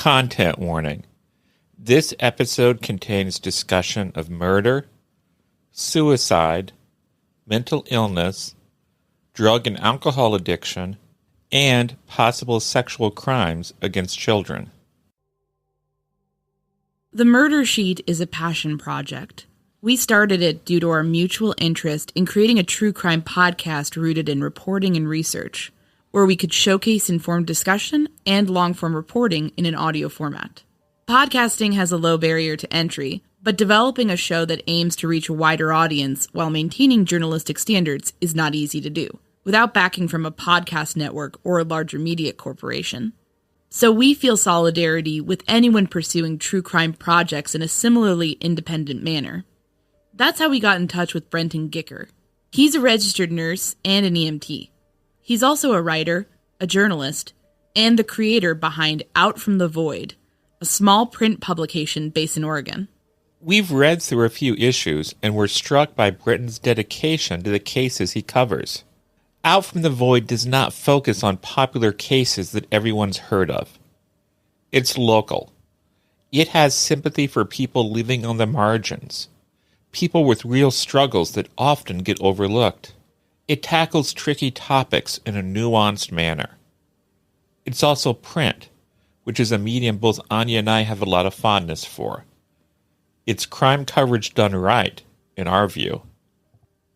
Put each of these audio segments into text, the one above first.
Content warning. This episode contains discussion of murder, suicide, mental illness, drug and alcohol addiction, and possible sexual crimes against children. The Murder Sheet is a passion project. We started it due to our mutual interest in creating a true crime podcast rooted in reporting and research, where we could showcase informed discussion and long-form reporting in an audio format. Podcasting has a low barrier to entry, but developing a show that aims to reach a wider audience while maintaining journalistic standards is not easy to do, without backing from a podcast network or a larger media corporation. So we feel solidarity with anyone pursuing true crime projects in a similarly independent manner. That's how we got in touch with Brenton Gicker. He's a registered nurse and an EMT. He's also a writer, a journalist, and the creator behind Out from the Void, a small print publication based in Oregon. We've read through a few issues and were struck by Brenton's dedication to the cases he covers. Out from the Void does not focus on popular cases that everyone's heard of. It's local. It has sympathy for people living on the margins, people with real struggles that often get overlooked. It tackles tricky topics in a nuanced manner. It's also print, which is a medium both Anya and I have a lot of fondness for. It's crime coverage done right, in our view.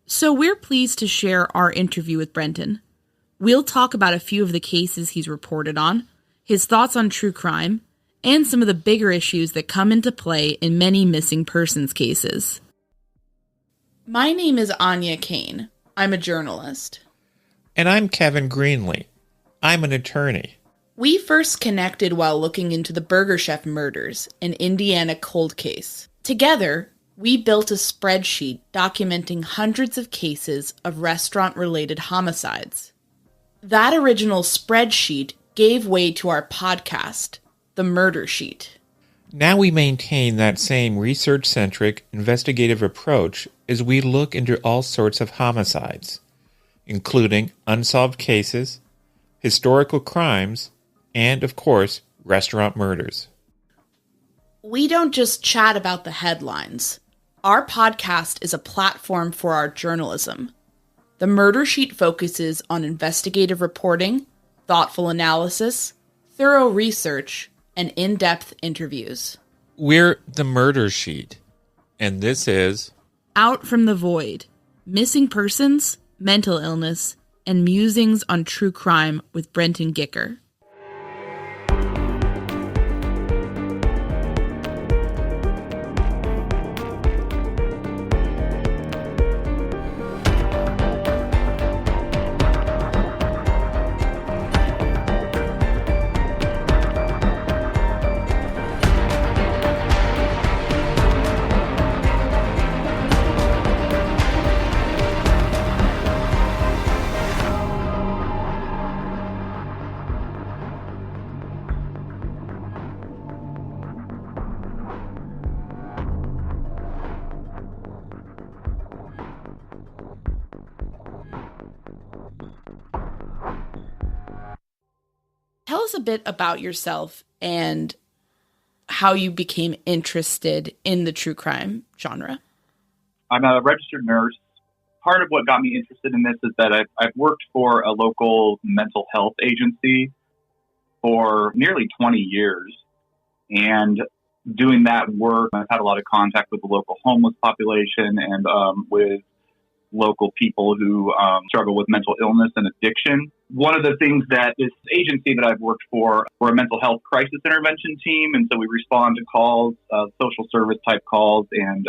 So we're pleased to share our interview with Brenton. We'll talk about a few of the cases he's reported on, his thoughts on true crime, and some of the bigger issues that come into play in many missing persons cases. My name is Anya Kane. I'm a journalist. And I'm Kevin Greenlee. I'm an attorney. We first connected while looking into the Burger Chef murders, an Indiana cold case. Together, we built a spreadsheet documenting hundreds of cases of restaurant-related homicides. That original spreadsheet gave way to our podcast, The Murder Sheet. Now we maintain that same research-centric, investigative approach as we look into all sorts of homicides, including unsolved cases, historical crimes, and, of course, restaurant murders. We don't just chat about the headlines. Our podcast is a platform for our journalism. The Murder Sheet focuses on investigative reporting, thoughtful analysis, thorough research, and in-depth interviews. We're The Murder Sheet, and this is Out from the Void, Missing Persons, Mental Illness, and Musings on True Crime with Brenton Gicker. Tell us a bit about yourself and how you became interested in the true crime genre. I'm a registered nurse. Part of what got me interested in this is that I've worked for a local mental health agency for nearly 20 years. And doing that work, I've had a lot of contact with the local homeless population and with local people who struggle with mental illness and addiction. One of the things that this agency that I've worked for, we're a mental health crisis intervention team, and so we respond to calls, social service type calls, and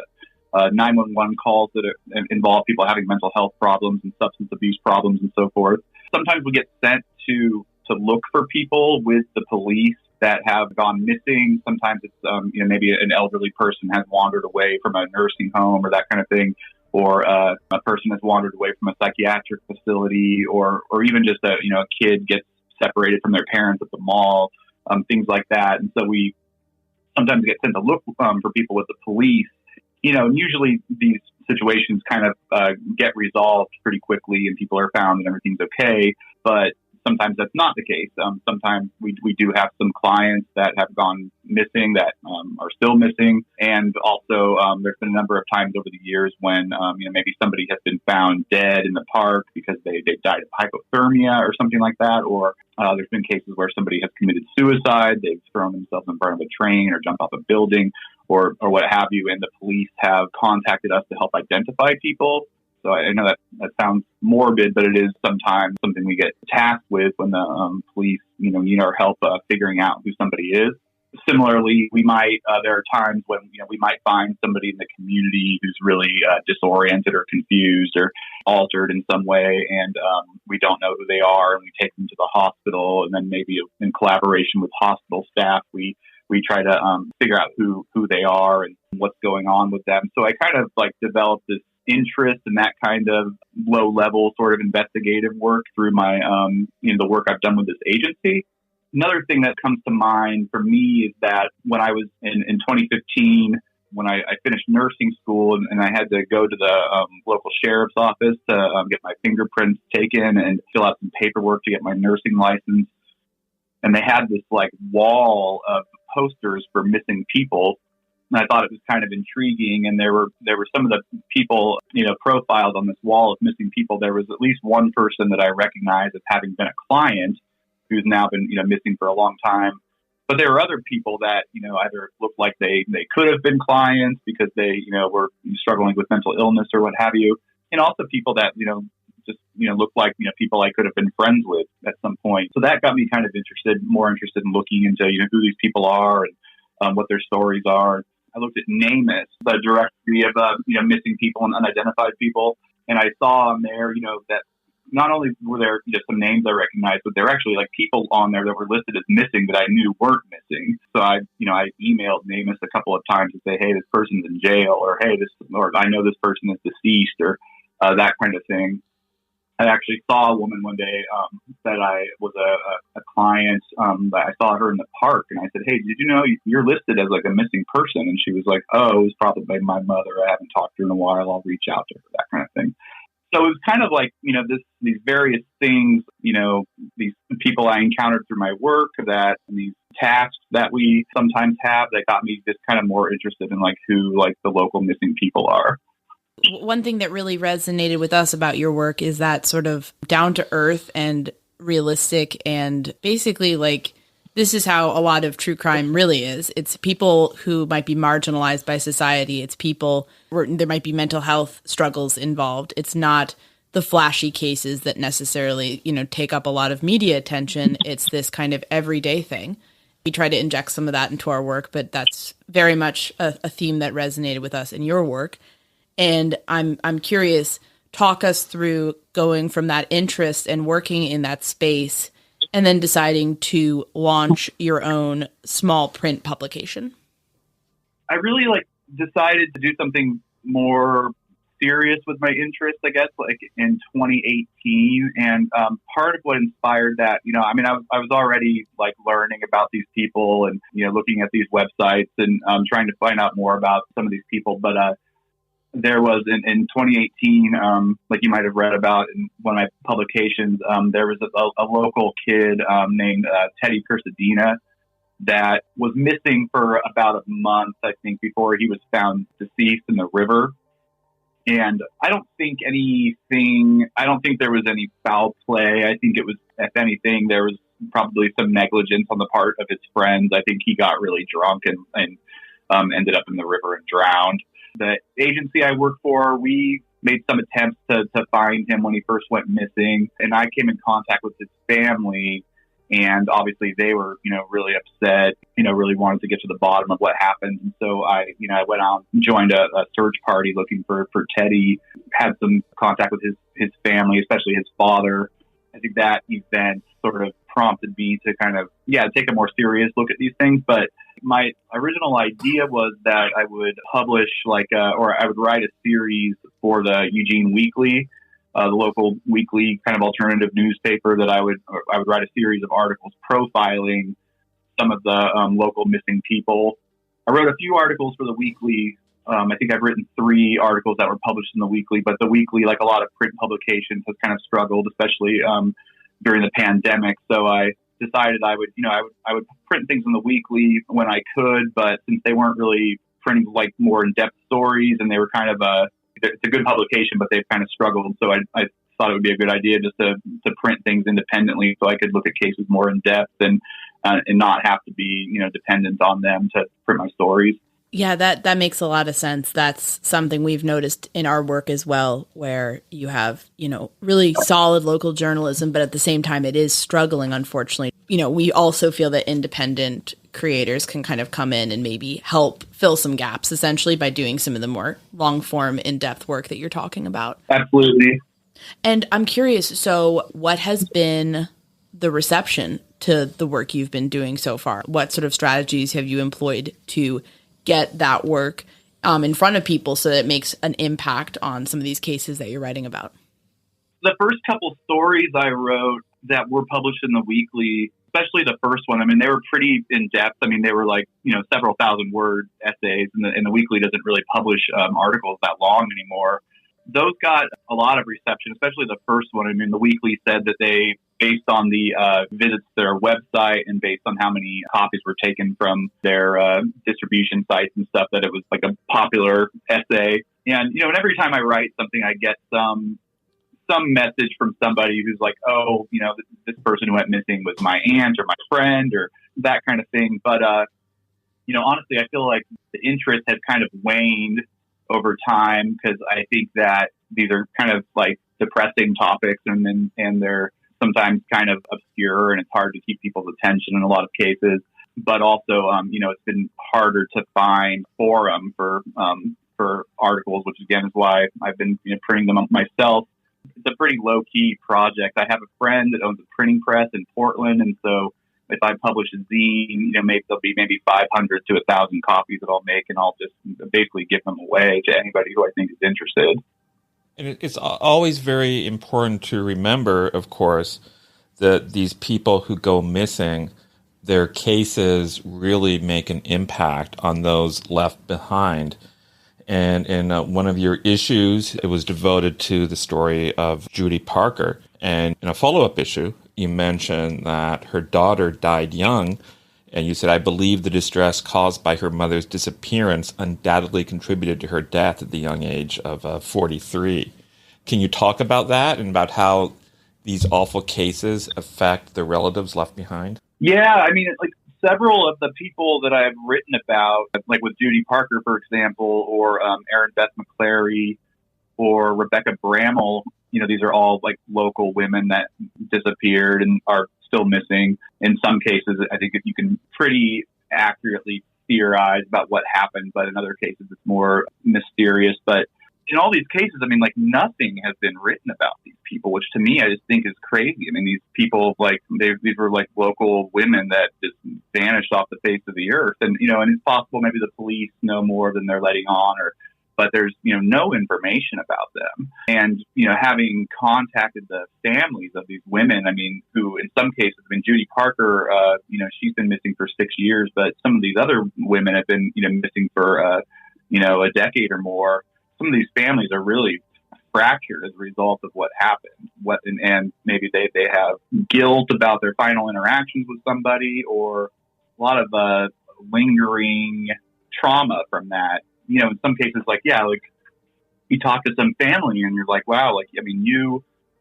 911 calls that involve people having mental health problems and substance abuse problems and so forth. Sometimes we get sent to look for people with the police that have gone missing. Sometimes it's maybe an elderly person has wandered away from a nursing home or that kind of thing. Or a person has wandered away from a psychiatric facility, or even just a kid gets separated from their parents at the mall, things like that. And so we sometimes get sent to look for people with the police. And usually these situations kind of get resolved pretty quickly, and people are found and everything's okay. But sometimes that's not the case. Sometimes we do have some clients that have gone missing that are still missing. And also there's been a number of times over the years when maybe somebody has been found dead in the park because they died of hypothermia or something like that. Or there's been cases where somebody has committed suicide. They've thrown themselves in front of a train or jumped off a building or what have you. And the police have contacted us to help identify people. So I know that sounds morbid, but it is sometimes something we get tasked with when the police, need our help figuring out who somebody is. Similarly, there are times when we might find somebody in the community who's really disoriented or confused or altered in some way, and we don't know who they are, and we take them to the hospital, and then maybe in collaboration with hospital staff, we try to figure out who they are and what's going on with them. So I kind of developed this interest in that kind of low-level sort of investigative work through my, the work I've done with this agency. Another thing that comes to mind for me is that when I was in 2015, when I finished nursing school and I had to go to the local sheriff's office to get my fingerprints taken and fill out some paperwork to get my nursing license. And they had this wall of posters for missing people. And I thought it was kind of intriguing. And there were some of the people, profiled on this wall of missing people. There was at least one person that I recognized as having been a client who's now been, missing for a long time. But there were other people that, either looked like they could have been clients because they, were struggling with mental illness or what have you. And also people that, just, looked like, people I could have been friends with at some point. So that got me kind of more interested in looking into, who these people are and what their stories are. I looked at NamUs, the directory of, missing people and unidentified people. And I saw on there, that not only were there some names I recognized, but there were actually people on there that were listed as missing that I knew weren't missing. So I emailed NamUs a couple of times to say, hey, this person's in jail, or hey, or I know this person is deceased, or that kind of thing. I actually saw a woman one day that I was a client. I saw her in the park, and I said, hey, did you know you're listed as a missing person? And she was like, oh, it was probably my mother. I haven't talked to her in a while. I'll reach out to her, that kind of thing. So it was kind of these various things, these people I encountered through my work, these tasks that we sometimes have that got me just kind of more interested in who the local missing people are. One thing that really resonated with us about your work is that sort of down to earth and realistic, and basically this is how a lot of true crime really is. It's people who might be marginalized by society. It's people where there might be mental health struggles involved. It's not the flashy cases that necessarily, take up a lot of media attention. It's this kind of everyday thing. We try to inject some of that into our work, but that's very much a theme that resonated with us in your work. And I'm curious, talk us through going from that interest and working in that space and then deciding to launch your own small print publication. I really decided to do something more serious with my interest, I guess, in 2018. And part of what inspired that, I was already learning about these people and, looking at these websites and trying to find out more about some of these people. But there was in 2018, like you might have read about in one of my publications, there was a local kid named Teddy Cursadina that was missing for about a month, I think, before he was found deceased in the river. And I don't think there was any foul play. I think it was, if anything, there was probably some negligence on the part of his friends. I think he got really drunk and ended up in the river and drowned. The agency I work for, we made some attempts to find him when he first went missing. And I came in contact with his family. And obviously they were, really upset, really wanted to get to the bottom of what happened. And so I went out and joined a search party looking for Teddy, had some contact with his family, especially his father. I think that event sort of prompted me to kind of, take a more serious look at these things. But my original idea was that I would publish or I would write a series for the Eugene Weekly, the local weekly kind of alternative newspaper, that I would write a series of articles profiling some of the local missing people. I wrote a few articles for the weekly. I think I've written 3 articles that were published in the weekly, but the weekly, like a lot of print publications, has kind of struggled, especially during the pandemic. So I decided I would print things in the weekly when I could, but since they weren't really printing like more in-depth stories and they were kind of it's a good publication, but they've kind of struggled. So I thought it would be a good idea just to print things independently so I could look at cases more in depth and not have to be, dependent on them to print my stories. Yeah, that makes a lot of sense. That's something we've noticed in our work as well, where you have, really solid local journalism, but at the same time, it is struggling, unfortunately. We also feel that independent creators can kind of come in and maybe help fill some gaps, essentially, by doing some of the more long-form, in-depth work that you're talking about. Absolutely. And I'm curious, so what has been the reception to the work you've been doing so far? What sort of strategies have you employed to get that work in front of people so that it makes an impact on some of these cases that you're writing about? The first couple stories I wrote that were published in the weekly, especially the first one, they were pretty in-depth. They were like, several thousand word essays, and the weekly doesn't really publish articles that long anymore. Those got a lot of reception, especially the first one. The weekly said that they, based on the visits to their website and based on how many copies were taken from their distribution sites and stuff, that it was like a popular essay. And, and every time I write something, I get some message from somebody who's like, oh, this person who went missing was my aunt or my friend or that kind of thing. But, honestly, I feel like the interest has kind of waned over time because I think that these are kind of like depressing topics and they're sometimes kind of obscure and it's hard to keep people's attention in a lot of cases. But also, it's been harder to find forum for articles, which again is why I've been printing them up myself. It's a pretty low key project. I have a friend that owns a printing press in Portland, and so if I publish a zine, maybe there'll be 500 to 1,000 copies that I'll make, and I'll just basically give them away to anybody who I think is interested. And it's always very important to remember, of course, that these people who go missing, their cases really make an impact on those left behind. And in one of your issues, it was devoted to the story of Judy Parker. And in a follow-up issue, you mentioned that her daughter died young, and you said, I believe the distress caused by her mother's disappearance undoubtedly contributed to her death at the young age of 43. Can you talk about that and about how these awful cases affect the relatives left behind? Yeah, several of the people that I've written about, like with Judy Parker, for example, or Erin Beth McClary, or Rebecca Bramall, these are all like local women that disappeared and are still missing. In some cases, I think you can pretty accurately theorize about what happened, but in other cases, it's more mysterious. But in all these cases, nothing has been written about these people, which to me, I just think is crazy. These people, these were like local women that just vanished off the face of the earth. And, and it's possible maybe the police know more than they're letting on, but there's, no information about them. And, having contacted the families of these women, who in some cases, Judy Parker, she's been missing for 6 years, but some of these other women have been, missing for, a decade or more. Some of these families are really fractured as a result of what happened. And maybe they have guilt about their final interactions with somebody, or a lot of lingering trauma from that. In some cases, you talk to some family and you're like, wow,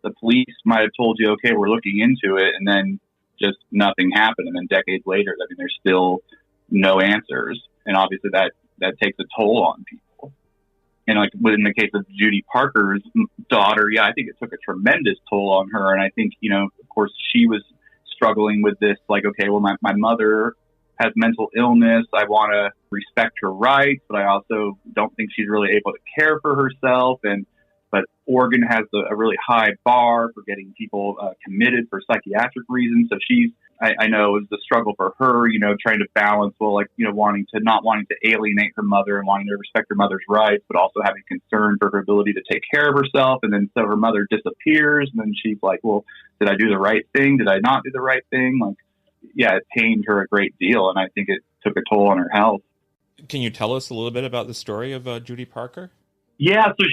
the police might have told you, okay, we're looking into it, and then just nothing happened. And then decades later, there's still no answers. And obviously that takes a toll on people. And within the case of Judy Parker's daughter, I think it took a tremendous toll on her. And I think, of course, she was struggling with this, okay, well, my mother has mental illness. I want to respect her rights, but I also don't think she's really able to care for herself. But Oregon has a really high bar for getting people committed for psychiatric reasons. So I know it was the struggle for her, trying to balance, wanting to alienate her mother and wanting to respect her mother's rights, but also having concern for her ability to take care of herself. And then so her mother disappears, and then she's like, well, did I do the right thing? Did I not do the right thing? It pained her a great deal, and I think it took a toll on her health. Can you tell us a little bit about the story of Judy Parker? Yeah, so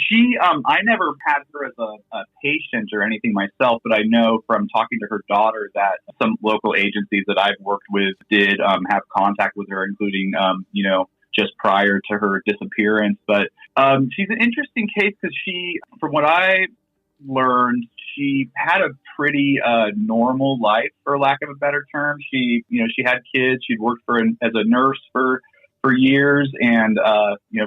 I never had her as a patient or anything myself, but I know from talking to her daughter that some local agencies that I've worked with did have contact with her, including, just prior to her disappearance. But she's an interesting case because from what I learned, she had a pretty normal life, for lack of a better term. She had kids. She'd worked as a nurse for years, and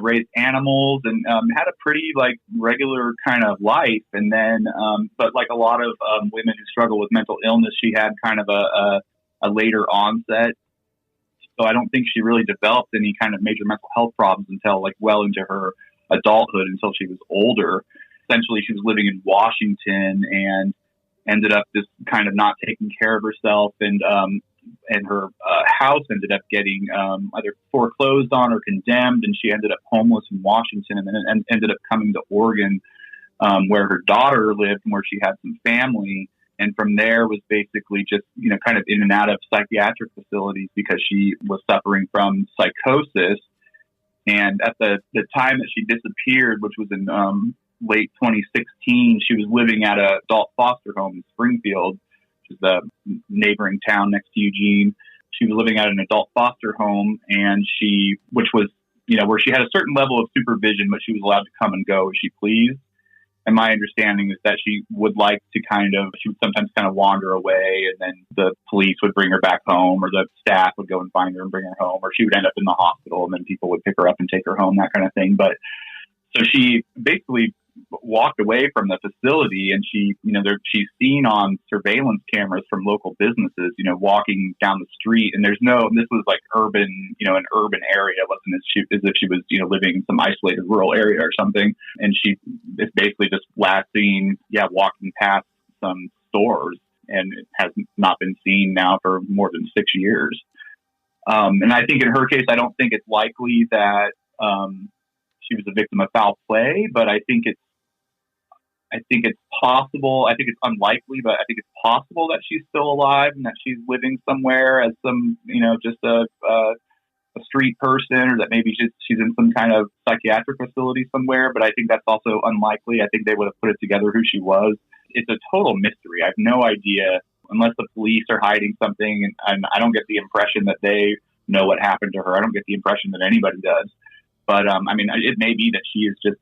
raised animals, and had a pretty regular kind of life. And then, but like a lot of women who struggle with mental illness, she had kind of a later onset. So I don't think she really developed any kind of major mental health problems until well into her adulthood, until she was older. Essentially, she was living in Washington and ended up just kind of not taking care of herself, and her house ended up getting either foreclosed on or condemned, and she ended up homeless in Washington, and then ended up coming to Oregon, where her daughter lived and where she had some family. And from there was basically just, kind of in and out of psychiatric facilities because she was suffering from psychosis. And at the time that she disappeared, which was in late 2016, she was living at an adult foster home in Springfield, which is the neighboring town next to Eugene. She was living at an adult foster home, and which was, where she had a certain level of supervision, but she was allowed to come and go as she pleased. And my understanding is that she would sometimes kind of wander away, and then the police would bring her back home, or the staff would go and find her and bring her home, or she would end up in the hospital, and then people would pick her up and take her home, that kind of thing. But so she basically walked away from the facility, and she's seen on surveillance cameras from local businesses, walking down the street. And this was urban, an urban area. It wasn't as if she was, living in some isolated rural area or something. And she is basically just last seen, walking past some stores, and it has not been seen now for more than 6 years. And I think in her case, I don't think it's likely that she was a victim of foul play, but I think it's possible. I think it's unlikely, but I think it's possible that she's still alive and that she's living somewhere as some, just a street person, or that maybe she's in some kind of psychiatric facility somewhere. But I think that's also unlikely. I think they would have put it together who she was. It's a total mystery. I have no idea, unless the police are hiding something, and I don't get the impression that they know what happened to her. I don't get the impression that anybody does. But, it may be that she is just,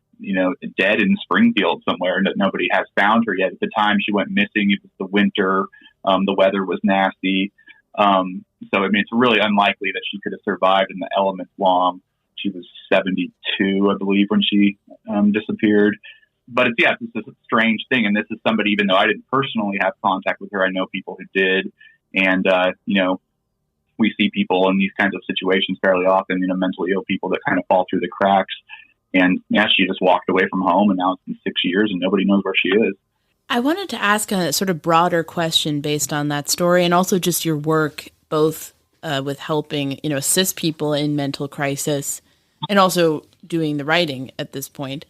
dead in Springfield somewhere, and that nobody has found her yet. At the time she went missing, it was the winter. The weather was nasty. So, it's really unlikely that she could have survived in the elements long. She was 72, I believe, when she disappeared. But it's a strange thing. And this is somebody, even though I didn't personally have contact with her, I know people who did. And, we see people in these kinds of situations fairly often, mentally ill people that kind of fall through the cracks. And she just walked away from home, and now it's been 6 years and nobody knows where she is. I wanted to ask a sort of broader question based on that story, and also just your work, both with helping, assist people in mental crisis, and also doing the writing at this point.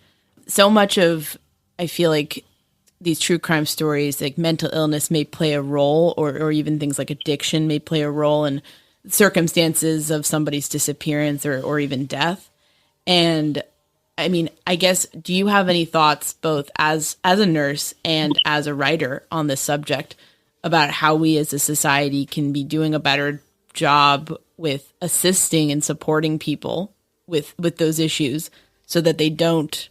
So much of, I feel like, these true crime stories, like mental illness may play a role, or even things like addiction may play a role in circumstances of somebody's disappearance or even death. And I guess, do you have any thoughts, both as a nurse and as a writer, on this subject, about how we as a society can be doing a better job with assisting and supporting people with those issues, so that they don't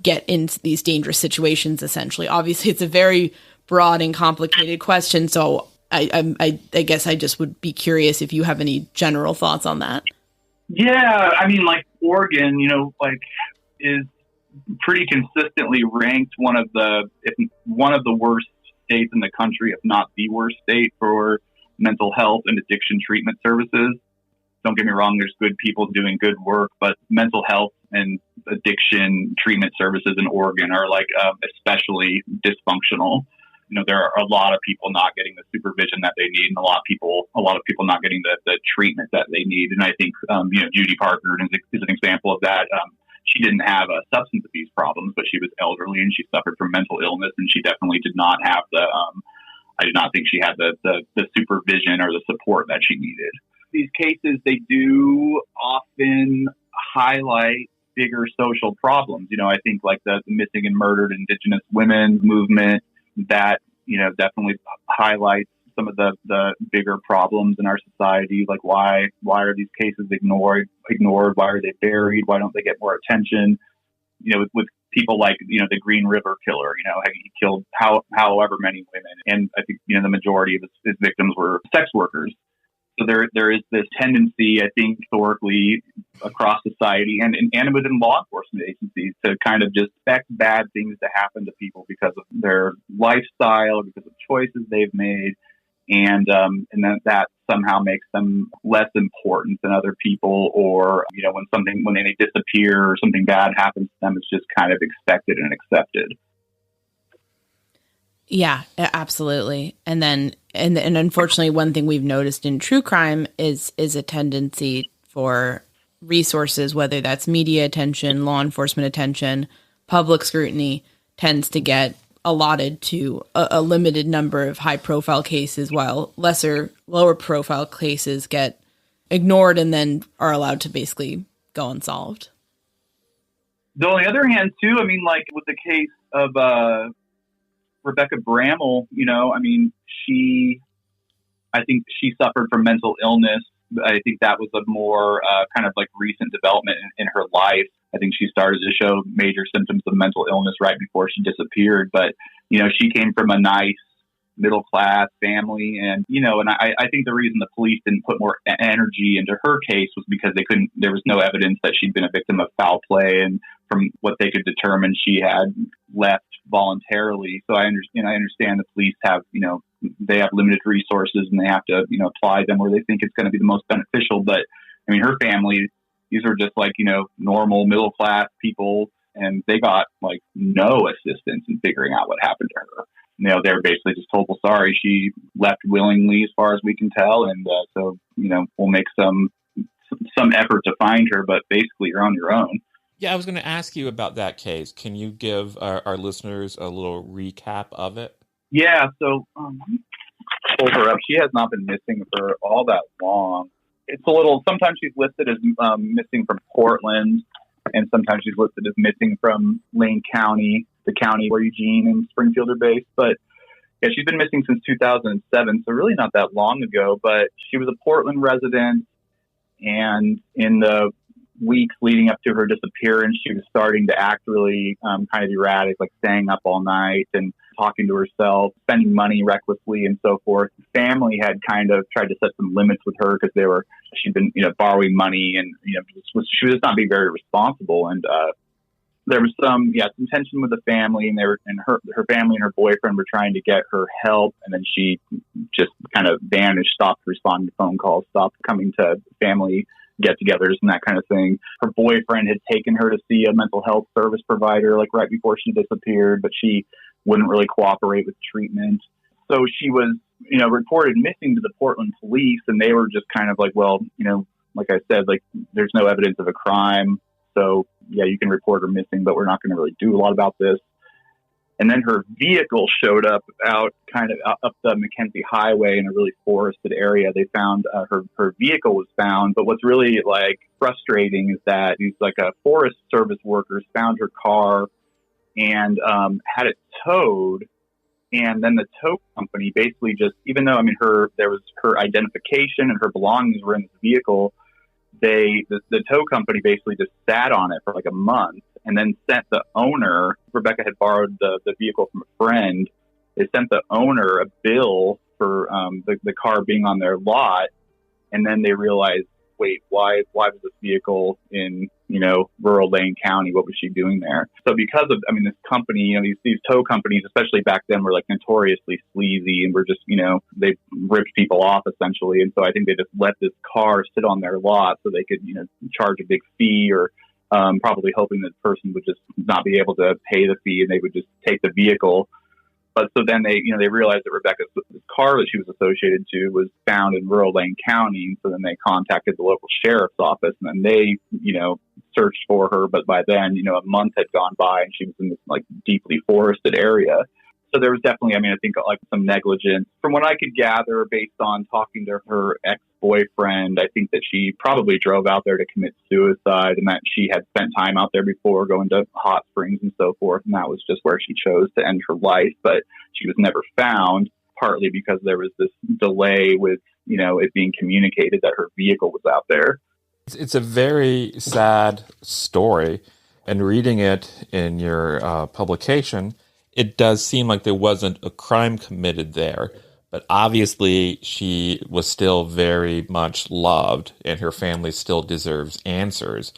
get into these dangerous situations, essentially? Obviously, it's a very broad and complicated question, so I guess I just would be curious if you have any general thoughts on that. Yeah, Oregon, is pretty consistently ranked one of the worst states in the country, if not the worst state, for mental health and addiction treatment services. Don't get me wrong, there's good people doing good work, but mental health and addiction treatment services in Oregon are especially dysfunctional. There are a lot of people not getting the supervision that they need, and a lot of people not getting the treatment that they need. And I think, Judy Parker is an example of that. She didn't have substance abuse problems, but she was elderly and she suffered from mental illness, and she definitely did not have I did not think she had the supervision or the support that she needed. These cases, they do often highlight bigger social problems. I think like the missing and murdered Indigenous women movement, that, definitely highlights some of the bigger problems in our society. Like why are these cases ignored? Why are they buried? Why don't they get more attention? With people like, the Green River killer, he killed however many women. And I think, the majority of his victims were sex workers. So there is this tendency, I think, historically across society and within law enforcement agencies to kind of just expect bad things to happen to people because of their lifestyle, because of choices they've made. And that somehow makes them less important than other people, or, when they disappear or something bad happens to them, it's just kind of expected and accepted. Yeah, absolutely. And then, and unfortunately, one thing we've noticed in true crime is a tendency for resources, whether that's media attention, law enforcement attention, public scrutiny, tends to get allotted to a limited number of high profile cases, while lower profile cases get ignored and then are allowed to basically go unsolved. Though on the other hand, too, I mean, like with the case of Rebecca Bramall, I think she suffered from mental illness. I think that was a more kind of like recent development in her life. I think she started to show major symptoms of mental illness right before she disappeared. But, she came from a nice middle class family. And, I think the reason the police didn't put more energy into her case was because there was no evidence that she'd been a victim of foul play. And from what they could determine, she had left voluntarily. So I understand the police have, they have limited resources and they have to, apply them where they think it's going to be the most beneficial. But I mean, her family, these are just like, normal middle class people, and they got like no assistance in figuring out what happened to her. They were basically just told, well, sorry, she left willingly as far as we can tell. And so, we'll make some effort to find her, but basically you're on your own. Yeah, I was going to ask you about that case. Can you give our listeners a little recap of it? Yeah, so let me pull her up. She has not been missing for all that long. It's a little, sometimes she's listed as missing from Portland, and sometimes she's listed as missing from Lane County, the county where Eugene and Springfield are based. But yeah, she's been missing since 2007, so really not that long ago. But she was a Portland resident, and in the weeks leading up to her disappearance, she was starting to act really kind of erratic, like staying up all night and talking to herself, spending money recklessly and so forth. The family had kind of tried to set some limits with her because she'd been, borrowing money and, she was just not being very responsible. And there was some tension with the family, and her family and her boyfriend were trying to get her help. And then she just kind of vanished, stopped responding to phone calls, stopped coming to family get-togethers and that kind of thing. Her boyfriend had taken her to see a mental health service provider like right before she disappeared, but she wouldn't really cooperate with treatment. So she was, reported missing to the Portland police, and they were just kind of like, well, like I said, like there's no evidence of a crime. So yeah, you can report her missing, but we're not going to really do a lot about this. And then her vehicle showed up out kind of up the Mackenzie Highway in a really forested area. They found her vehicle was found. But what's really like frustrating is that these like Forest Service workers found her car and had it towed. And then the tow company basically just, even though, there was her identification and her belongings were in this vehicle, the tow company basically just sat on it for like a month and then sent the owner. Rebecca had borrowed the vehicle from a friend. They sent the owner a bill for the car being on their lot. And then they realized, wait, why was this vehicle in, rural Lane County? What was she doing there? So because of, this company, these tow companies, especially back then, were like notoriously sleazy and were just, they ripped people off essentially. And so I think they just let this car sit on their lot so they could, charge a big fee, or probably hoping that the person would just not be able to pay the fee and they would just take the vehicle. But so then they realized that Rebecca's car that she was associated to was found in rural Lane County. And so then they contacted the local sheriff's office, and then they, searched for her. But by then, a month had gone by and she was in this like deeply forested area. So there was definitely, I think like some negligence from what I could gather based on talking to her boyfriend, I think that she probably drove out there to commit suicide, and that she had spent time out there before, going to hot springs and so forth, and that was just where she chose to end her life. But she was never found, partly because there was this delay with, it being communicated that her vehicle was out there. It's a very sad story, and reading it in your publication, it does seem like there wasn't a crime committed there, but obviously she was still very much loved, and her family still deserves answers.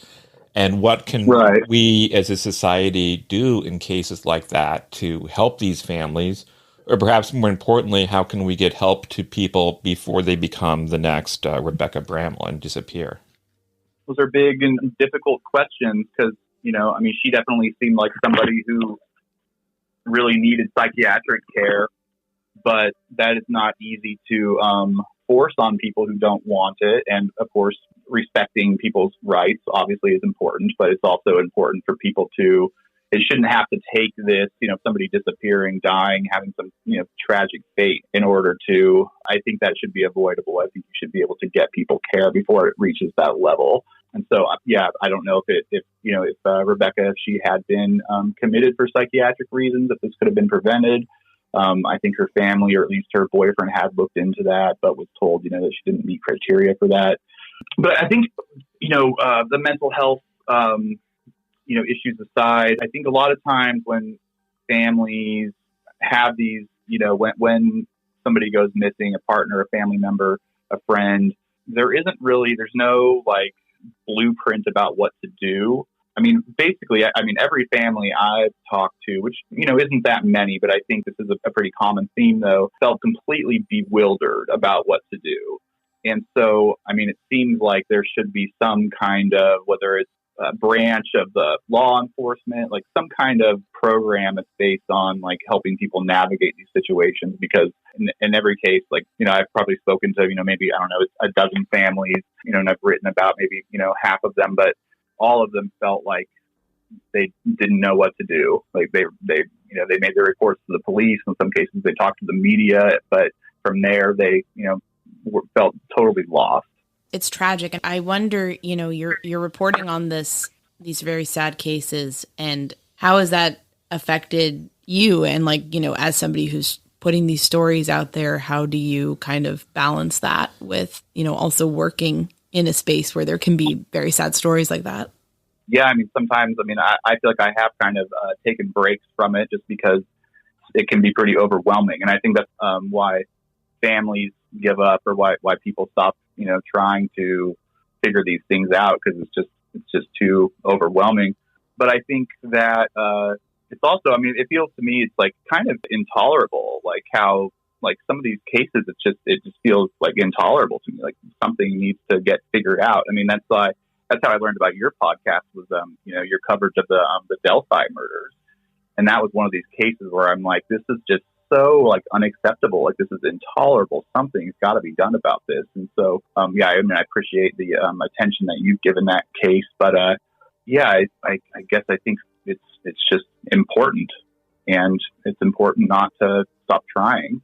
And what can we as a society do in cases like that to help these families? Or perhaps more importantly, how can we get help to people before they become the next Rebecca Bramwell and disappear? Those are big and difficult questions because, she definitely seemed like somebody who really needed psychiatric care, but that is not easy to force on people who don't want it. And of course, respecting people's rights obviously is important, but it's also important for people they shouldn't have to take this, somebody disappearing, dying, having some, tragic fate in order to, I think that should be avoidable. I think you should be able to get people care before it reaches that level. And so, I don't know if Rebecca, if she had been committed for psychiatric reasons, if this could have been prevented. I think her family, or at least her boyfriend, had looked into that, but was told, that she didn't meet criteria for that. But I think, the mental health, issues aside, I think a lot of times when families have these, when somebody goes missing, a partner, a family member, a friend, there's no blueprint about what to do. Basically, every family I've talked to, which, isn't that many, but I think this is a pretty common theme though, felt completely bewildered about what to do. And so, it seems like there should be some kind of, whether it's a branch of the law enforcement, like some kind of program that's based on helping people navigate these situations. Because in every case, I've probably spoken to, maybe, I don't know, a dozen families, and I've written about maybe, half of them, but all of them felt like they didn't know what to do. They made their reports to the police. In some cases, they talked to the media, but from there, they, felt totally lost. It's tragic. And I wonder, you're reporting on these very sad cases, and how has that affected you? And as somebody who's putting these stories out there, how do you kind of balance that with, also working in a space where there can be very sad stories like that? Yeah. Sometimes, I feel like I have kind of taken breaks from it just because it can be pretty overwhelming. And I think that's why families give up, or why people stop, trying to figure these things out, because it's just too overwhelming. But I think that it's also, it feels to me it's kind of intolerable, how some of these cases, it just feels intolerable to me. Something needs to get figured out. That's how I learned about your podcast was your coverage of the Delphi murders, and that was one of these cases where I'm like, this is just so unacceptable. This is intolerable. Something's got to be done about this. And so, I appreciate the attention that you've given that case. But I guess I think it's just important, and it's important not to stop trying.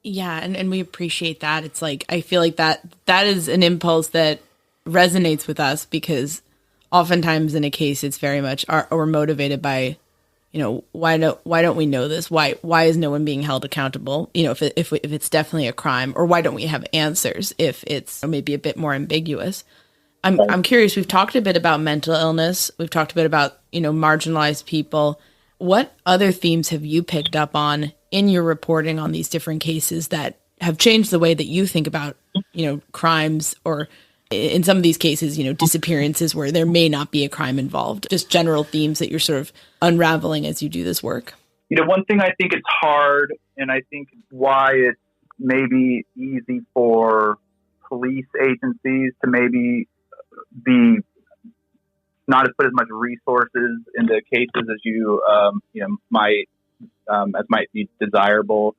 Yeah, and we appreciate that. It's I feel like that is an impulse that resonates with us, because oftentimes in a case, it's very much we're motivated by, why don't we know this? Why is no one being held accountable? If it's definitely a crime, or why don't we have answers if it's maybe a bit more ambiguous? I'm curious. We've talked a bit about mental illness. We've talked a bit about, marginalized people. What other themes have you picked up on in your reporting on these different cases that have changed the way that you think about, crimes, or in some of these cases, disappearances where there may not be a crime involved? Just general themes that you're sort of unraveling as you do this work. One thing I think it's hard, and I think why it's maybe easy for police agencies to maybe be not to put as much resources into cases as you might be desirable,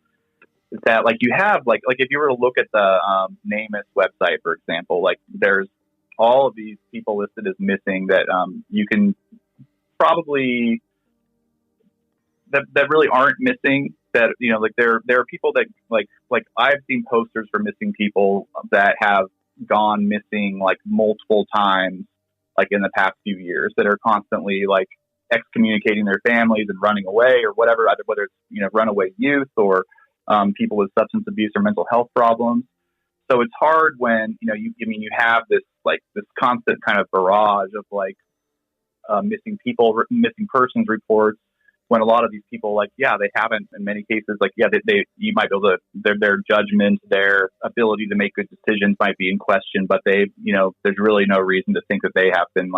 is that you have if you were to look at the NamUs website, for example, there's all of these people listed as missing that you can probably that really aren't missing. That there are people that like I've seen posters for missing people that have gone missing like multiple times, like in the past few years, that are constantly like excommunicating their families and running away or whatever, either whether it's, runaway youth or people with substance abuse or mental health problems. So it's hard when, you have this constant kind of barrage of like missing persons reports, when a lot of these people, they haven't, in many cases, you might be able to, their judgment, their ability to make good decisions might be in question, but there's really no reason to think that they have been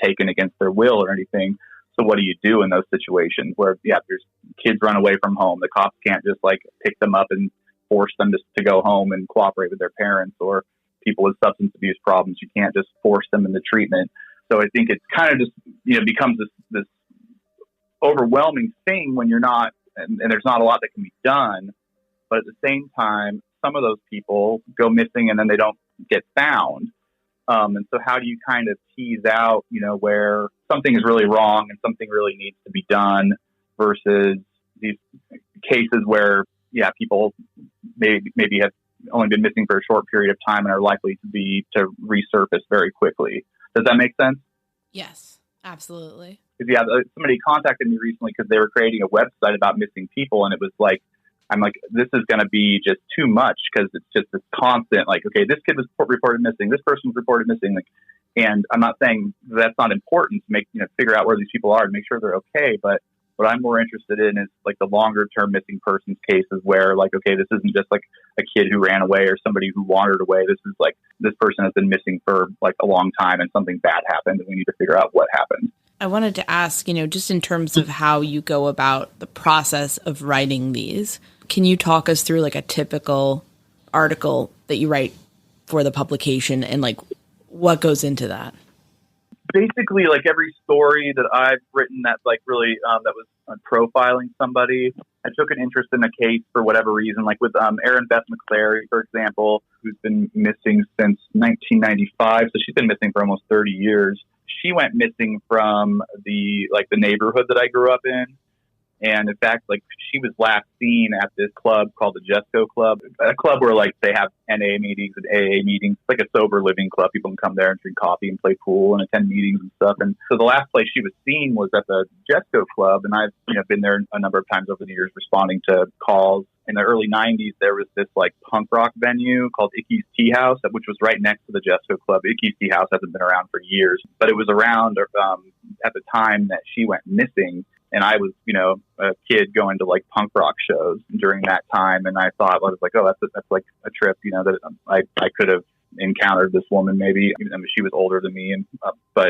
taken against their will or anything. So what do you do in those situations where, there's kids run away from home? The cops can't just pick them up and force them to go home and cooperate with their parents, or people with substance abuse problems. You can't just force them into treatment. So I think it's kind of just, becomes this overwhelming thing when you're not, and there's not a lot that can be done. But at the same time, some of those people go missing and then they don't get found. And so how do you kind of tease out, where something is really wrong and something really needs to be done versus these cases where, people maybe have only been missing for a short period of time and are likely to resurface very quickly. Does that make sense? Yes, absolutely. Somebody contacted me recently because they were creating a website about missing people, and it was I'm like, this is going to be just too much because it's just this constant, okay, this kid was reported missing, this person was reported missing, and I'm not saying that's not important to make, figure out where these people are and make sure they're okay, but what I'm more interested in is the longer term missing persons cases where okay, this isn't just a kid who ran away or somebody who wandered away. This is this person has been missing for a long time and something bad happened and we need to figure out what happened. I wanted to ask, just in terms of how you go about the process of writing these, can you talk us through a typical article that you write for the publication and what goes into that? Basically, every story that I've written that's really that was profiling somebody, I took an interest in a case for whatever reason. With Erin Beth McClary, for example, who's been missing since 1995, so she's been missing for almost 30 years. She went missing from the neighborhood that I grew up in. And in fact, she was last seen at this club called the Jesco Club, a club where they have NA meetings and AA meetings. It's a sober living club. People can come there and drink coffee and play pool and attend meetings and stuff. And so the last place she was seen was at the Jesco Club. And I've been there a number of times over the years responding to calls. In the early 90s, there was this punk rock venue called Icky's Tea House, which was right next to the Jesco Club. Icky's Tea House hasn't been around for years, but it was around at the time that she went missing. And I was, a kid going to punk rock shows during that time. And I thought, oh, that's a trip, that I could have encountered this woman maybe. She was older than me. But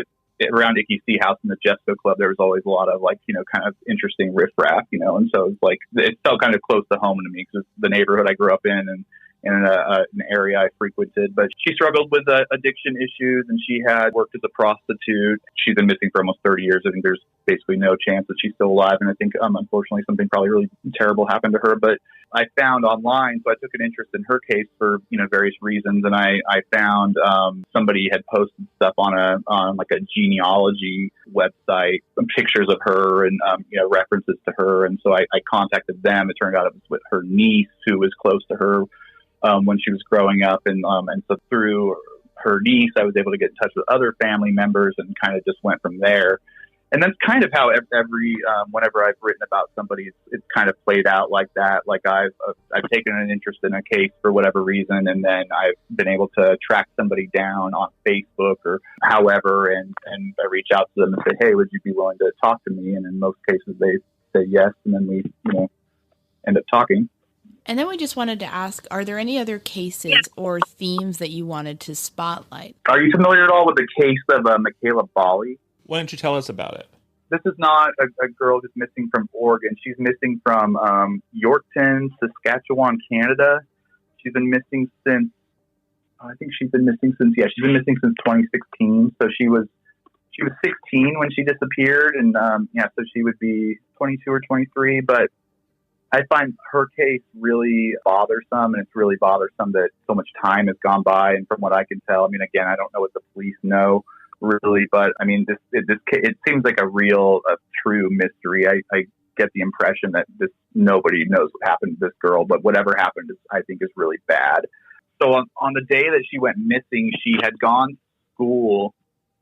around Icky's Tea House and the Jesco Club, there was always a lot of kind of interesting riffraff, and so it felt kind of close to home to me because it's the neighborhood I grew up in and an area I frequented. But she struggled with addiction issues and she had worked as a prostitute. She's been missing for almost 30 years. I think there's basically no chance that she's still alive. And I think, unfortunately, something probably really terrible happened to her. But I found online, so I took an interest in her case for, various reasons. And I found somebody had posted stuff on a genealogy website, some pictures of her and, references to her. And so I contacted them. It turned out it was with her niece who was close to her when she was growing up. And so through her niece, I was able to get in touch with other family members and kind of just went from there. And that's kind of how every whenever I've written about somebody, it's kind of played out like that. I've taken an interest in a case for whatever reason, and then I've been able to track somebody down on Facebook or however, and I reach out to them and say, hey, would you be willing to talk to me? And in most cases, they say yes, and then we end up talking. And then we just wanted to ask, are there any other cases or themes that you wanted to spotlight? Are you familiar at all with the case of Michaela Bali? Why don't you tell us about it? This is not a girl who's missing from Oregon. She's missing from Yorkton, Saskatchewan, Canada. She's been missing since, she's been missing since 2016. So she was 16 when she disappeared. And so she would be 22 or 23. But I find her case really bothersome, and it's really bothersome that so much time has gone by. And from what I can tell, again, I don't know what the police know really, but it seems like a true mystery. I get the impression that nobody knows what happened to this girl, but whatever happened I think is really bad. So on the day that she went missing, she had gone to school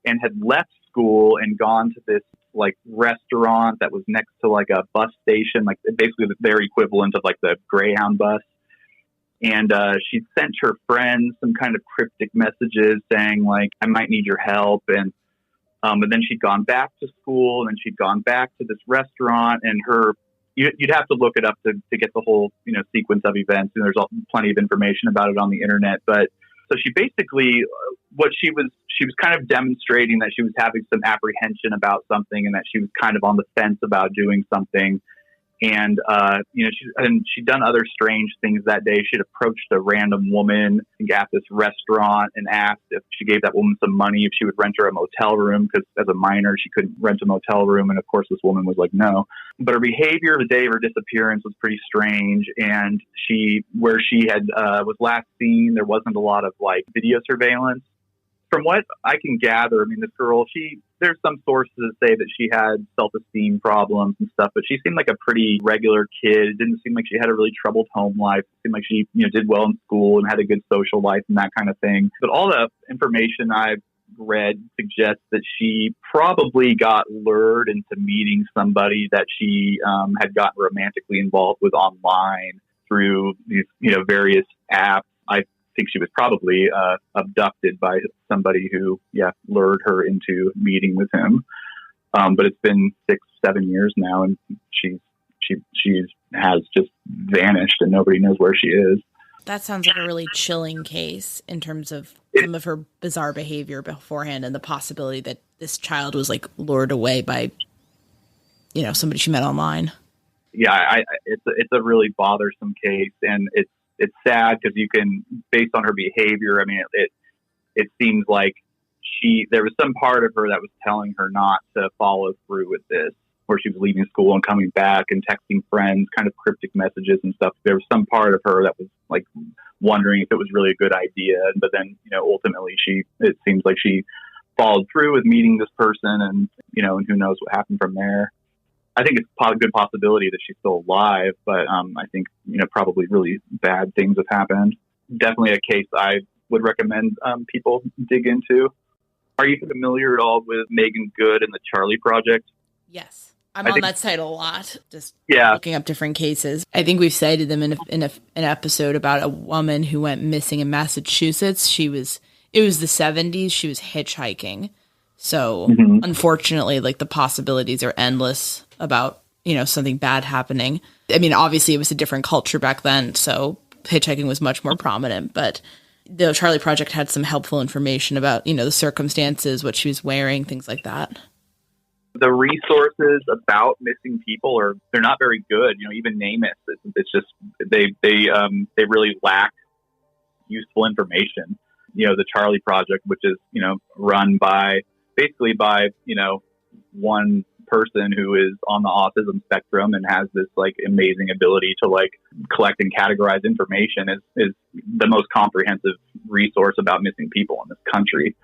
and had left school and gone to this like restaurant that was next to like a bus station, like basically their equivalent of like the Greyhound bus. And she'd sent her friends some kind of cryptic messages saying like, I might need your help. And then she'd gone back to school, and then she'd gone back to this restaurant, and you'd have to look it up to get the whole, sequence of events. And there's plenty of information about it on the internet. But so she basically, she was kind of demonstrating that she was having some apprehension about something, and that she was kind of on the fence about doing something. And, she'd done other strange things that day. She'd approached a random woman at this restaurant and asked if she gave that woman some money, if she would rent her a motel room, because as a minor, she couldn't rent a motel room. And of course, this woman was like, no. But her behavior the day of her disappearance was pretty strange. And where she had was last seen, there wasn't a lot of like video surveillance. From what I can gather, I mean, this girl, there's some sources that say that she had self-esteem problems and stuff, but she seemed like a pretty regular kid. It didn't seem like she had a really troubled home life. It seemed like she, did well in school and had a good social life and that kind of thing. But all the information I've read suggests that she probably got lured into meeting somebody that she had gotten romantically involved with online through these, various apps. I think she was probably abducted by somebody who, lured her into meeting with him. But it's been 6-7 years now, and she has just vanished, and nobody knows where she is. That sounds like a really chilling case in terms of some of her bizarre behavior beforehand, and the possibility that this child was like lured away by, somebody she met online. Yeah, it's a really bothersome case, and it's sad because you can, based on her behavior, I mean, it seems like there was some part of her that was telling her not to follow through with this, where she was leaving school and coming back and texting friends, kind of cryptic messages and stuff. There was some part of her that was like wondering if it was really a good idea. But then, ultimately it seems like she followed through with meeting this person, and who knows what happened from there. I think it's a good possibility that she's still alive, but I think, probably really bad things have happened. Definitely a case I would recommend people dig into. Are you familiar at all with Megan Good and the Charlie Project? Yes. I'm on that site a lot, just looking up different cases. I think we've cited them in an episode about a woman who went missing in Massachusetts. It was the 70s. She was hitchhiking. So unfortunately, like, the possibilities are endless about, something bad happening. I mean, obviously it was a different culture back then, so hitchhiking was much more prominent, but the Charlie Project had some helpful information about, the circumstances, what she was wearing, things like that. The resources about missing people they're not very good. Even NamUs, it's just, they really lack useful information. The Charlie Project, which is, run by one person who is on the autism spectrum and has this like amazing ability to like collect and categorize information, is the most comprehensive resource about missing people in this country.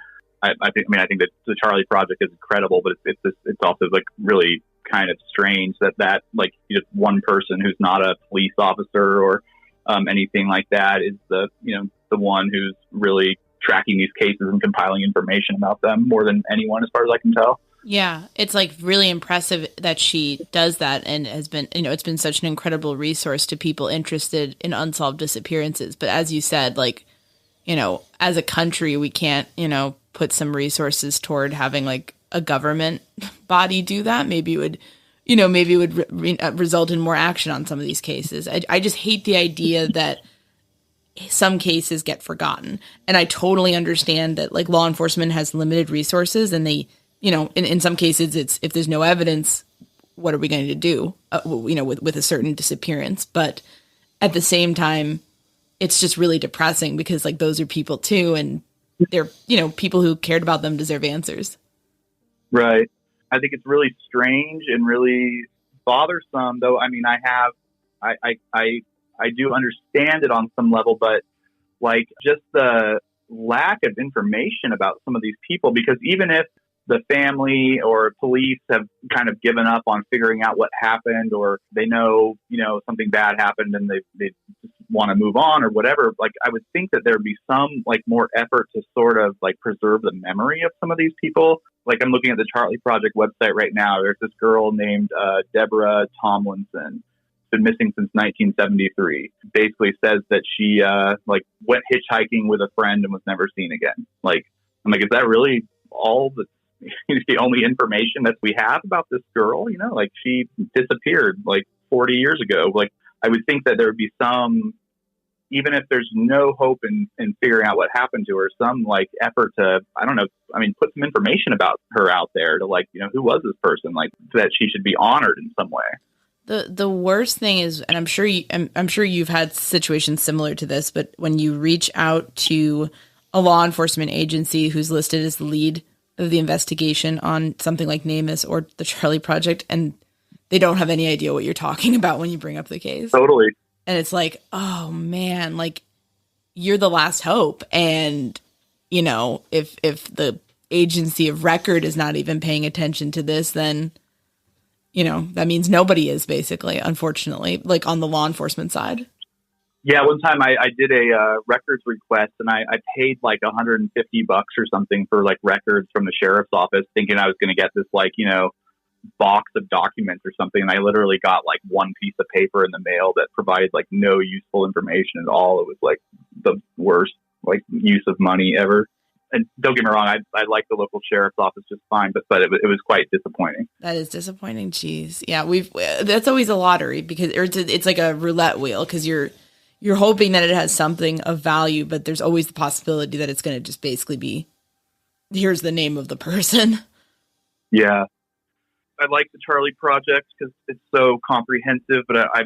I think that the Charlie Project is incredible, but it's also like really kind of strange that like just one person who's not a police officer or anything like that is the one who's really tracking these cases and compiling information about them more than anyone, as far as I can tell. Yeah, it's like really impressive that she does that, and has been, it's been such an incredible resource to people interested in unsolved disappearances. But as you said, like, as a country, we can't, put some resources toward having like a government body do that. Maybe it would result in more action on some of these cases. I just hate the idea that some cases get forgotten. And I totally understand that like law enforcement has limited resources, and they, in some cases it's, if there's no evidence, what are we going to do, with a certain disappearance? But at the same time, it's just really depressing because like those are people too. And they're, people who cared about them deserve answers. Right. I think it's really strange and really bothersome, though. I mean, I do understand it on some level, but like just the lack of information about some of these people, because even if the family or police have kind of given up on figuring out what happened, or they know, something bad happened and they want to move on or whatever, like I would think that there would be some like more effort to sort of like preserve the memory of some of these people. Like I'm looking at the Charlie Project website right now. There's this girl named Deborah Tomlinson, been missing since 1973. Basically says that she like went hitchhiking with a friend and was never seen again. Like I'm like, is that really all the only information that we have about this girl? You know, like she disappeared like 40 years ago. Like I would think that there would be some, even if there's no hope in figuring out what happened to her, some like effort to, I don't know, I mean, put some information about her out there to like, you know, who was this person, like that she should be honored in some way. The worst thing is, and I'm sure you've had situations similar to this, but when you reach out to a law enforcement agency who's listed as the lead of the investigation on something like NamUs or the Charlie Project, and they don't have any idea what you're talking about when you bring up the case. Totally. And it's like, oh man, like you're the last hope. And, you know, if the agency of record is not even paying attention to this, then, you know, that means nobody is, basically, unfortunately, like on the law enforcement side. Yeah, one time I did a records request, and I paid like $150 or something for like records from the sheriff's office, thinking I was going to get this like, you know, box of documents or something. And I literally got like one piece of paper in the mail that provided like no useful information at all. It was like the worst like use of money ever. And don't get me wrong, I like the local sheriff's office just fine, but it was quite disappointing. That is disappointing. Jeez. Yeah, that's always a lottery because it's like a roulette wheel because you're hoping that it has something of value, but there's always the possibility that it's going to just basically be, here's the name of the person. Yeah. I like the Charlie Project because it's so comprehensive, but I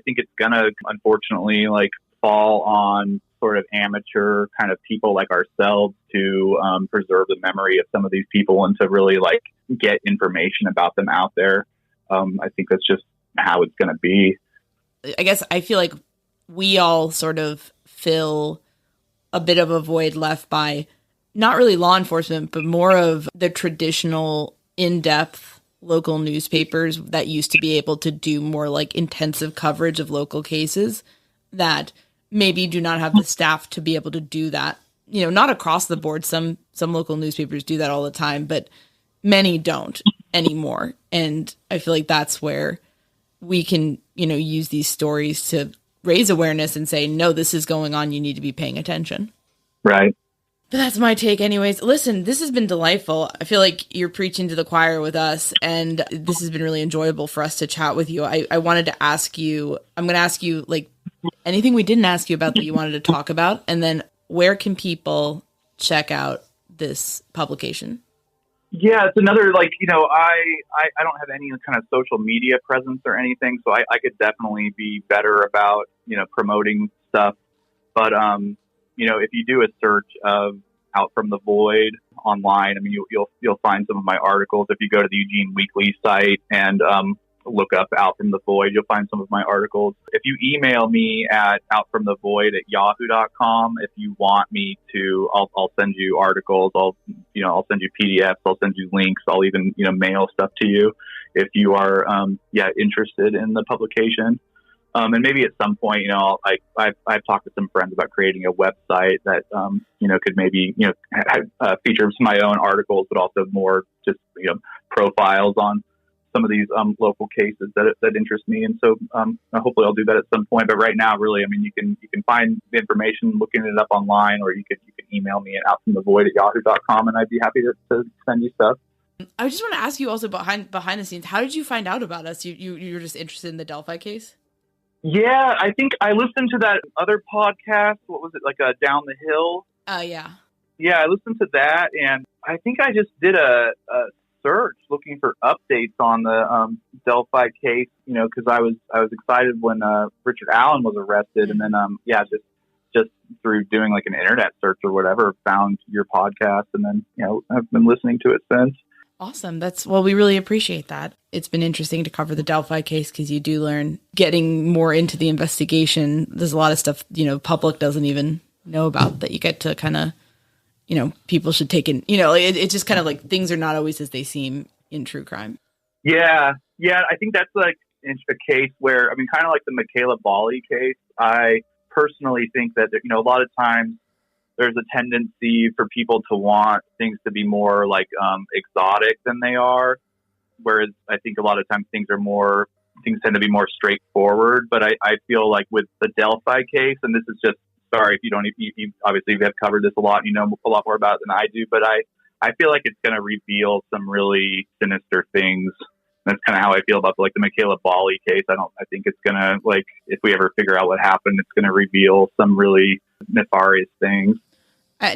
think it's going to unfortunately like fall on sort of amateur kind of people like ourselves to preserve the memory of some of these people and to really like get information about them out there. I think that's just how it's going to be. I guess I feel like we all sort of fill a bit of a void left by not really law enforcement, but more of the traditional in-depth local newspapers that used to be able to do more like intensive coverage of local cases that maybe do not have the staff to be able to do that. You know, not across the board. Some local newspapers do that all the time, but many don't anymore. And I feel like that's where we can, you know, use these stories to raise awareness and say, no, this is going on. You need to be paying attention. Right. But that's my take anyways. Listen, this has been delightful. I feel like you're preaching to the choir with us, and this has been really enjoyable for us to chat with you. I wanted to ask you, I'm going to ask you like anything we didn't ask you about that you wanted to talk about, and then where can people check out this publication? Yeah, it's another, like, you know, I don't have any kind of social media presence or anything, so I could definitely be better about, you know, promoting stuff. But, you know, if you do a search of Out from the Void online, I mean, you'll find some of my articles. If you go to the Eugene Weekly site and look up Out from the Void, you'll find some of my articles. If you email me at outfromthevoid@yahoo.com, if you want me to, I'll send you articles. I'll send you PDFs. I'll send you links. I'll even, you know, mail stuff to you if you are, interested in the publication. And maybe at some point, you know, I've talked to some friends about creating a website that, you know, could maybe, you know, feature some of my own articles, but also more just, you know, profiles on some of these local cases that interest me. And so hopefully I'll do that at some point. But right now, really, I mean, you can find the information looking it up online, or you can email me at outfromthevoid@yahoo.com, and I'd be happy to send you stuff. I just want to ask you also behind the scenes, how did you find out about us? You were just interested in the Delphi case? Yeah, I think I listened to that other podcast. What was it, like Down the Hill? Yeah. Yeah, I listened to that, and I think I just did a search looking for updates on the Delphi case, you know, because I was excited when Richard Allen was arrested, and then just through doing like an internet search or whatever, found your podcast, and then, you know, I've been listening to it since. Awesome. We really appreciate that. It's been interesting to cover the Delphi case because you do learn getting more into the investigation. There's a lot of stuff, you know, public doesn't even know about that you get to kind of, you know, people should take in, you know, it's just kind of like things are not always as they seem in true crime. Yeah. I think that's like, a case where, I mean, kind of like the Michaela Bali case, I personally think that, a lot of times there's a tendency for people to want things to be more like exotic than they are. Whereas I think a lot of times things tend to be more straightforward. But I feel like with the Delphi case, and this is just, sorry if you obviously have covered this a lot, you know a lot more about it than I do, but I feel like it's going to reveal some really sinister things. That's kind of how I feel about the Michaela Bali case. I think it's going to, if we ever figure out what happened, it's going to reveal some really nefarious things.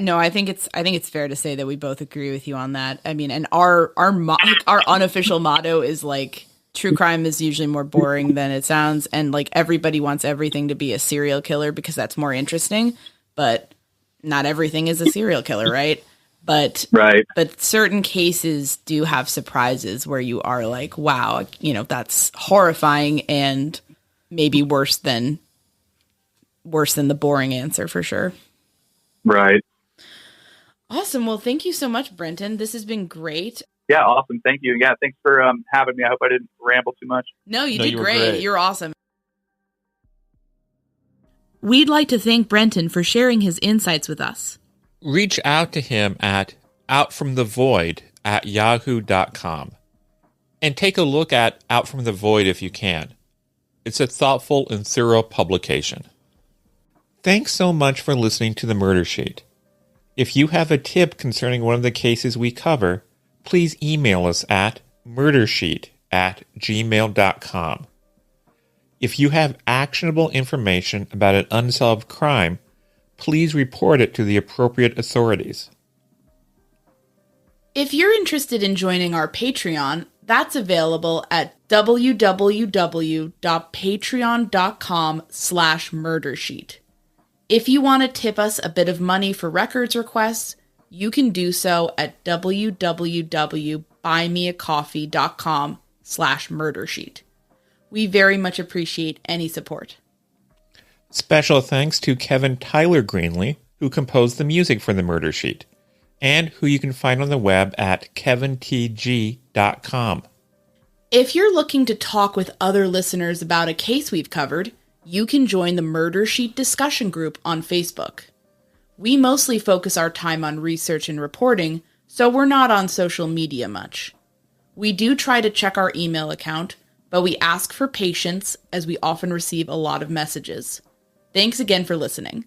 No, I think it's fair to say that we both agree with you on that. I mean, and our unofficial motto is true crime is usually more boring than it sounds, and everybody wants everything to be a serial killer because that's more interesting. But not everything is a serial killer, right? But certain cases do have surprises where you are like, wow, that's horrifying and maybe worse than the boring answer for sure. Right. Awesome. Well, thank you so much, Brenton. This has been great. Yeah, awesome. Thank you. Yeah, thanks for having me. I hope I didn't ramble too much. No, you did great. You're awesome. We'd like to thank Brenton for sharing his insights with us. Reach out to him at outfromthevoid@yahoo.com and take a look at Out From the Void if you can. It's a thoughtful and thorough publication. Thanks so much for listening to The Murder Sheet. If you have a tip concerning one of the cases we cover, please email us at murdersheet@gmail.com. If you have actionable information about an unsolved crime, please report it to the appropriate authorities. If you're interested in joining our Patreon, that's available at www.patreon.com/murdersheet. If you want to tip us a bit of money for records requests, you can do so at www.buymeacoffee.com/murdersheet. We very much appreciate any support. Special thanks to Kevin Tyler Greenlee, who composed the music for The Murder Sheet, and who you can find on the web at kevintg.com. If you're looking to talk with other listeners about a case we've covered, you can join the Murder Sheet discussion group on Facebook. We mostly focus our time on research and reporting, so we're not on social media much. We do try to check our email account, but we ask for patience as we often receive a lot of messages. Thanks again for listening.